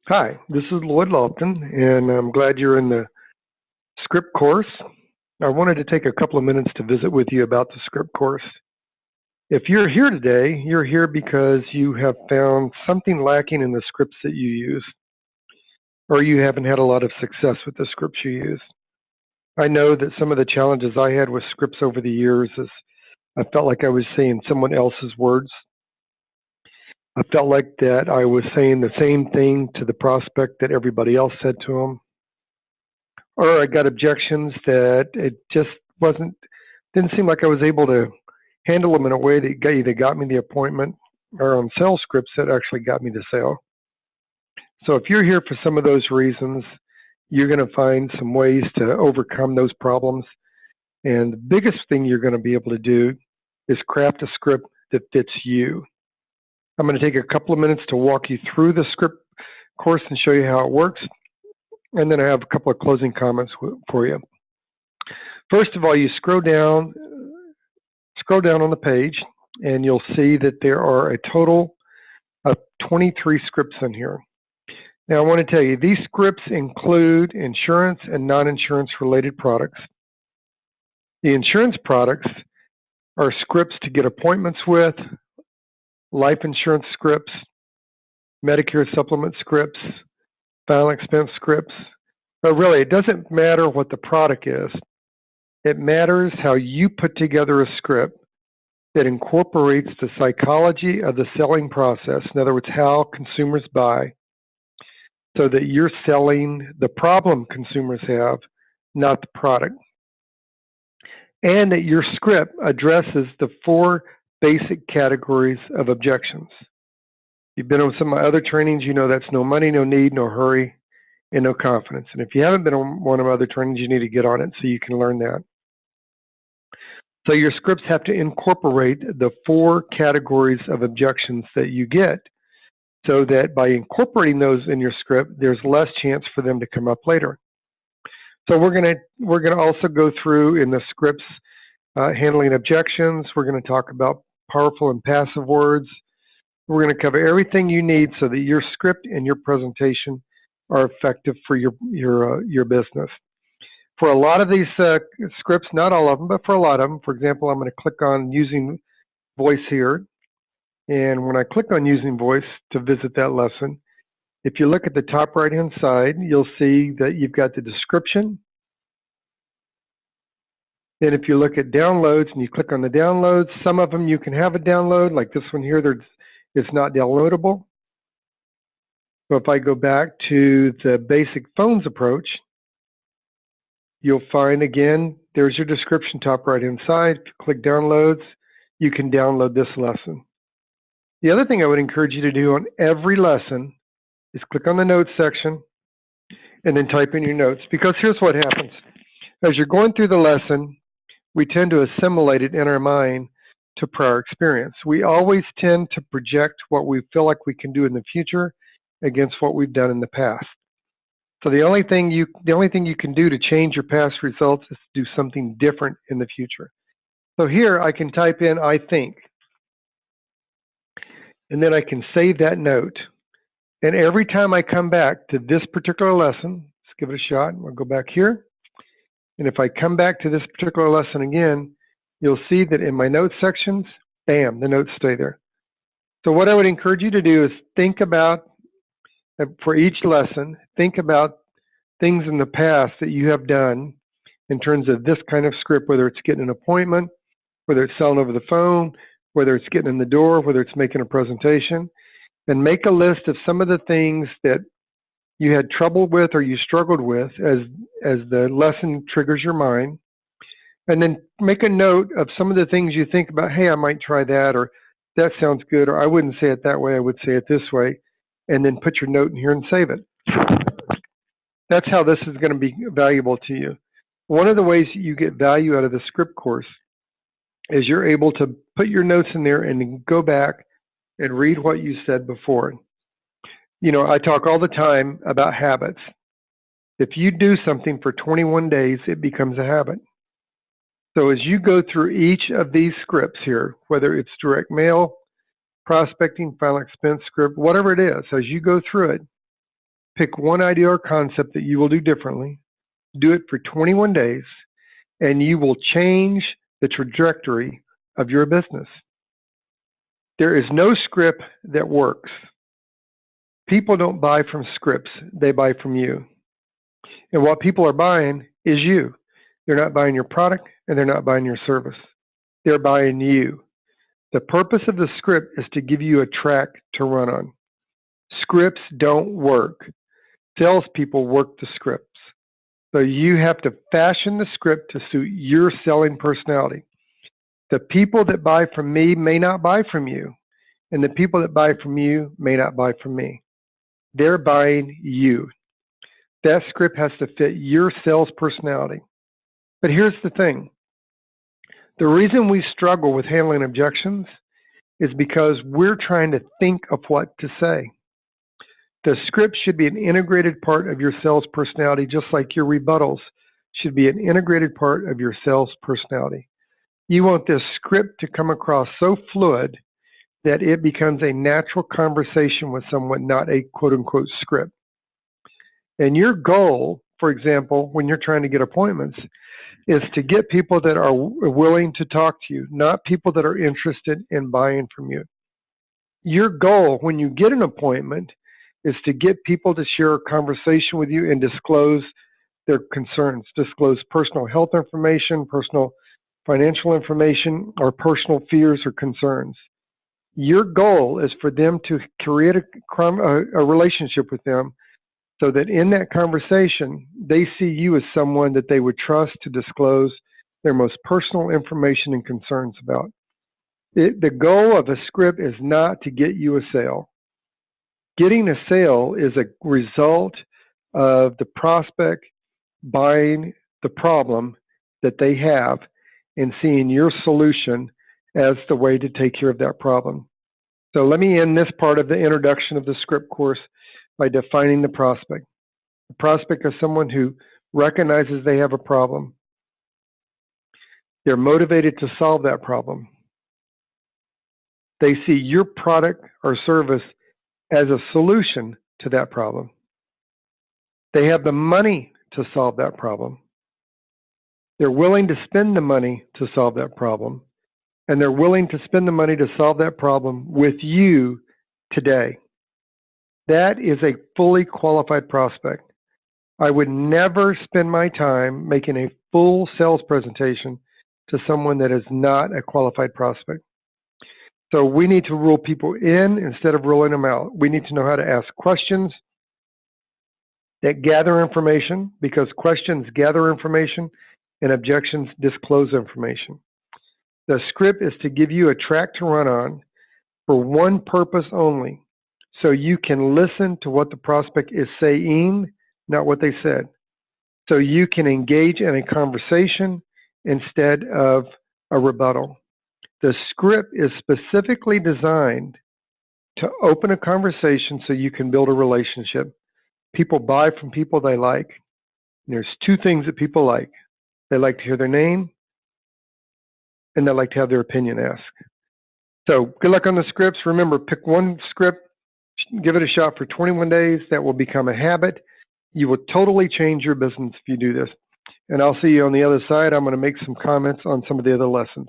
Hi, this is Lloyd Lofton, and I'm glad you're in the script course. I wanted to take a couple of minutes to visit with you about the script course. If you're here today, you're here because you have found something lacking in the scripts that you use, or you haven't had a lot of success with the scripts you use. I know that some of the challenges I had with scripts over the years is I felt like I was saying someone else's words. I felt like that I was saying the same thing to the prospect that everybody else said to them, or I got objections that it just didn't seem like I was able to handle them in a way that either got me the appointment or on sales scripts that actually got me the sale. So if you're here for some of those reasons, you're going to find some ways to overcome those problems. And the biggest thing you're going to be able to do is craft a script that fits you. I'm going to take a couple of minutes to walk you through the script course and show you how it works. And then I have a couple of closing comments for you. First of all, you scroll down on the page, and you'll see that there are a total of 23 scripts in here. Now, I want to tell you, these scripts include insurance and non-insurance related products. The insurance products are scripts to get appointments with, life insurance scripts, Medicare supplement scripts, final expense scripts. But really, it doesn't matter what the product is. It matters how you put together a script that incorporates the psychology of the selling process. In other words, how consumers buy, so that you're selling the problem consumers have, not the product. And that your script addresses the 4 basic categories of objections. You've been on some of my other trainings, you know that's no money, no need, no hurry, and no confidence. And if you haven't been on one of my other trainings, you need to get on it so you can learn that. So your scripts have to incorporate the 4 categories of objections that you get, so that by incorporating those in your script, there's less chance for them to come up later. So we're gonna also go through in the scripts handling objections. We're going to talk about powerful and passive words. We're going to cover everything you need so that your script and your presentation are effective for your business. For a lot of these scripts, not all of them, but for a lot of them, for example, I'm going to click on using voice here. And when I click on using voice to visit that lesson, if you look at the top right-hand side, you'll see that you've got the description. Then if you look at downloads and you click on the downloads, some of them you can have a download, like this one here, it's not downloadable. So if I go back to the basic phones approach, you'll find again, there's your description, top right-hand side. If you click downloads, you can download this lesson. The other thing I would encourage you to do on every lesson is click on the notes section and then type in your notes, because here's what happens. As you're going through the lesson, we tend to assimilate it in our mind to prior experience. We always tend to project what we feel like we can do in the future against what we've done in the past. So the only thing you can do to change your past results is to do something different in the future. So here I can type in I think, and then I can save that note. And every time I come back to this particular lesson, let's give it a shot. I'll go back here. And if I come back to this particular lesson again, you'll see that in my notes sections, bam, the notes stay there. So what I would encourage you to do is think about, for each lesson, think about things in the past that you have done in terms of this kind of script, whether it's getting an appointment, whether it's selling over the phone, whether it's getting in the door, whether it's making a presentation, and make a list of some of the things that you had trouble with or you struggled with as the lesson triggers your mind. And then make a note of some of the things you think about, hey, I might try that, or that sounds good, or I wouldn't say it that way, I would say it this way, and then put your note in here and save it. That's how this is going to be valuable to you. One of the ways you get value out of the script course is you're able to put your notes in there and then go back and read what you said before. You know, I talk all the time about habits. If you do something for 21 days, it becomes a habit. So as you go through each of these scripts here, whether it's direct mail, prospecting, final expense script, whatever it is, as you go through it, Pick one idea or concept that you will do differently. Do it for 21 days, and you will change the trajectory of your business. There is no script that works. People don't buy from scripts, they buy from you. And what people are buying is you. They're not buying your product, and they're not buying your service. They're buying you. The purpose of the script is to give you a track to run on. Scripts don't work. Salespeople work the scripts. So you have to fashion the script to suit your selling personality. The people that buy from me may not buy from you, and the people that buy from you may not buy from me. They're buying you. That script has to fit your sales personality. But here's the thing. The reason we struggle with handling objections is because we're trying to think of what to say. The script should be an integrated part of your sales personality, just like your rebuttals should be an integrated part of your sales personality. You want this script to come across so fluid that it becomes a natural conversation with someone, not a quote-unquote script. And your goal, for example, when you're trying to get appointments, is to get people that are willing to talk to you, not people that are interested in buying from you. Your goal when you get an appointment is to get people to share a conversation with you and disclose their concerns, disclose personal health information, personal financial information, or personal fears or concerns. Your goal is for them to create a relationship with them so that in that conversation, they see you as someone that they would trust to disclose their most personal information and concerns about. The goal of a script is not to get you a sale. Getting a sale is a result of the prospect buying the problem that they have and seeing your solution as the way to take care of that problem. So let me end this part of the introduction of the script course by defining the prospect. The prospect is someone who recognizes they have a problem. They're motivated to solve that problem. They see your product or service as a solution to that problem. They have the money to solve that problem. They're willing to spend the money to solve that problem. And they're willing to spend the money to solve that problem with you today. That is a fully qualified prospect. I would never spend my time making a full sales presentation to someone that is not a qualified prospect. So we need to rule people in instead of ruling them out. We need to know how to ask questions that gather information, because questions gather information and objections disclose information. The script is to give you a track to run on for one purpose only, so you can listen to what the prospect is saying, not what they said. So you can engage in a conversation instead of a rebuttal. The script is specifically designed to open a conversation so you can build a relationship. People buy from people they like. And there's two things that people like. They like to hear their name, and they like to have their opinion asked. So good luck on the scripts. Remember, pick one script, give it a shot for 21 days. That will become a habit. You will totally change your business if you do this. And I'll see you on the other side. I'm going to make some comments on some of the other lessons.